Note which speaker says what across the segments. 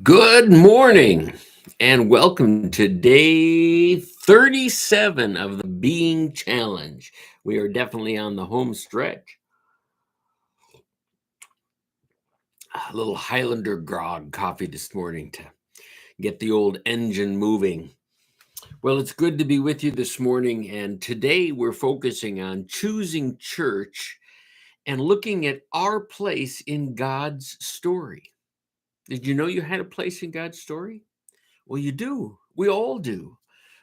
Speaker 1: Good morning and welcome to day 37 of the Being Challenge. We are definitely on the home stretch. A little Highlander grog coffee this morning to get the old engine moving. Well, it's good to be with you this morning, and today we're focusing on choosing church and looking at our place in God's story. Did you know you had a place in God's story? Well, you do. We all do.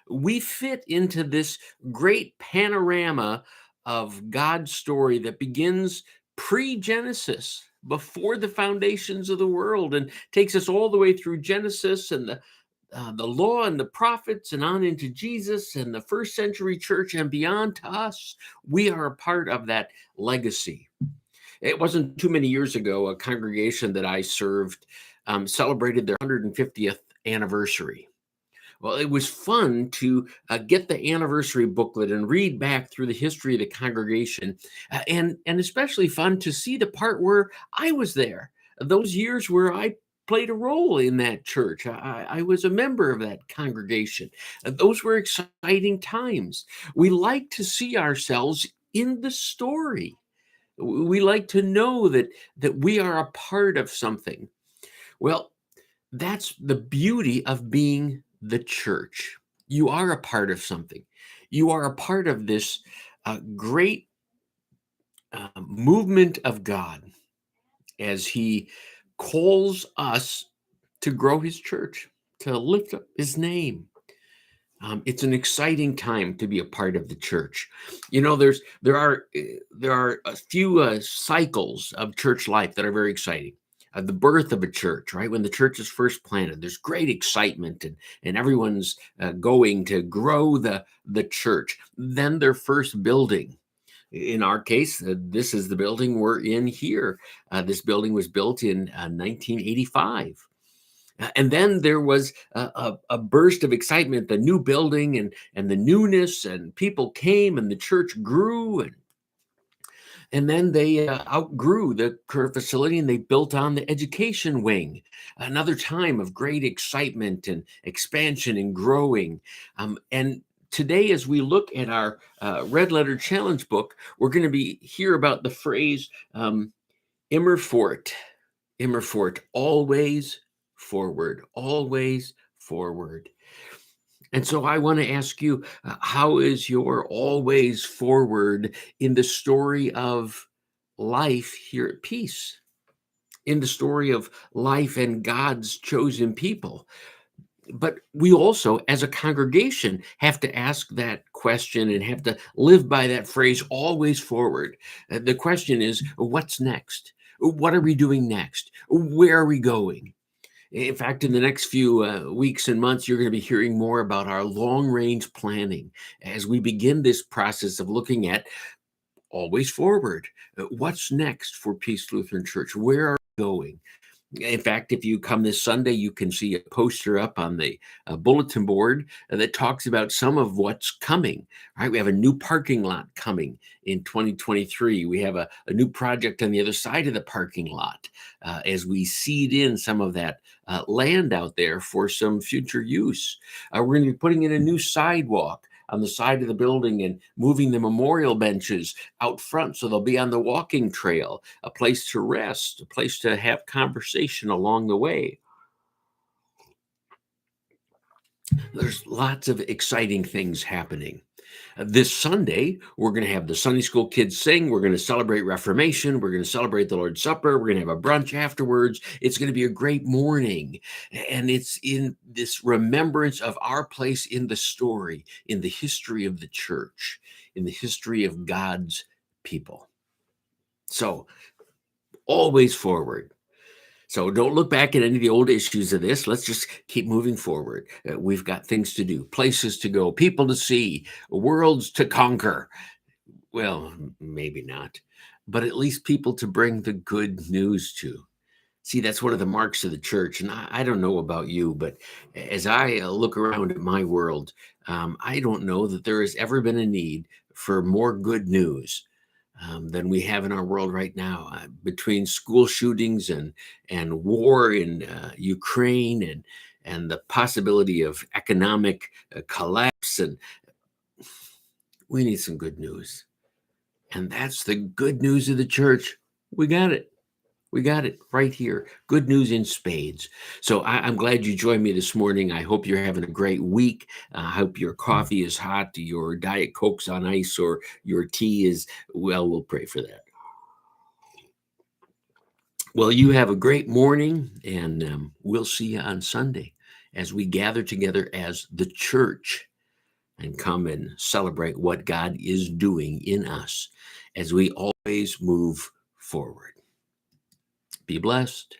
Speaker 1: We fit into this great panorama of God's story that begins pre-Genesis, before the foundations of the world, and takes us all the way through Genesis and the law and the prophets and on into Jesus and the first century church and beyond to us. We are a part of that legacy. It wasn't too many years ago, a congregation that I served celebrated their 150th anniversary. Well, it was fun to get the anniversary booklet and read back through the history of the congregation, and especially fun to see the part where I was there. Those years where I played a role in that church. I was a member of that congregation. Those were exciting times. We like to see ourselves in the story. We like to know that we are a part of something. Well, that's the beauty of being the church. You are a part of something. You are a part of this great movement of God as He calls us to grow His church, to lift up His name. It's an exciting time to be a part of the church. You know, there are a few cycles of church life that are very exciting. The birth of a church, right? When the church is first planted, there's great excitement, and everyone's going to grow the church. Then their first building. In our case, this is the building we're in here. This building was built in 1985. And then there was a burst of excitement, the new building and the newness, and people came and the church grew. And then they outgrew the current facility and they built on the education wing. Another time of great excitement and expansion and growing. And today, as we look at our Red Letter Challenge book, we're going to be hear about the phrase Immerfort. Immerfort, always forward, always forward. And so I want to ask you, how is your always forward in the story of life here at Peace, in the story of life and God's chosen people? But we also, as a congregation, have to ask that question and have to live by that phrase, always forward. The question is, what's next? What are we doing next? Where are we going? In fact, in the next few weeks and months, you're going to be hearing more about our long range planning as we begin this process of looking at always forward. What's next for Peace Lutheran Church? Where are we going? In fact, if you come this Sunday, you can see a poster up on the bulletin board that talks about some of what's coming. Right, we have a new parking lot coming in 2023. We have a new project on the other side of the parking lot as we seed in some of that land out there for some future use. We're going to be putting in a new sidewalk on the side of the building and moving the memorial benches out front so they'll be on the walking trail, a place to rest, a place to have conversation along the way. There's lots of exciting things happening. This Sunday, we're going to have the Sunday school kids sing. We're going to celebrate Reformation. We're going to celebrate the Lord's Supper. We're going to have a brunch afterwards. It's going to be a great morning. And it's in this remembrance of our place in the story, in the history of the church, in the history of God's people. So, always forward. So don't look back at any of the old issues of this. Let's just keep moving forward. We've got things to do, places to go, people to see, worlds to conquer. Well, maybe not, but at least people to bring the good news to. See, that's one of the marks of the church. And I don't know about you, but as I look around at my world, I don't know that there has ever been a need for more good news. than we have in our world right now, between school shootings and war in Ukraine and the possibility of economic collapse. And we need some good news. And that's the good news of the church. We got it. We got it right here. Good news in spades. So I'm glad you joined me this morning. I hope you're having a great week. I hope your coffee is hot, your Diet Coke's on ice, or your tea is, well, we'll pray for that. Well, you have a great morning, and we'll see you on Sunday as we gather together as the church and come and celebrate what God is doing in us as we always move forward. Be blessed.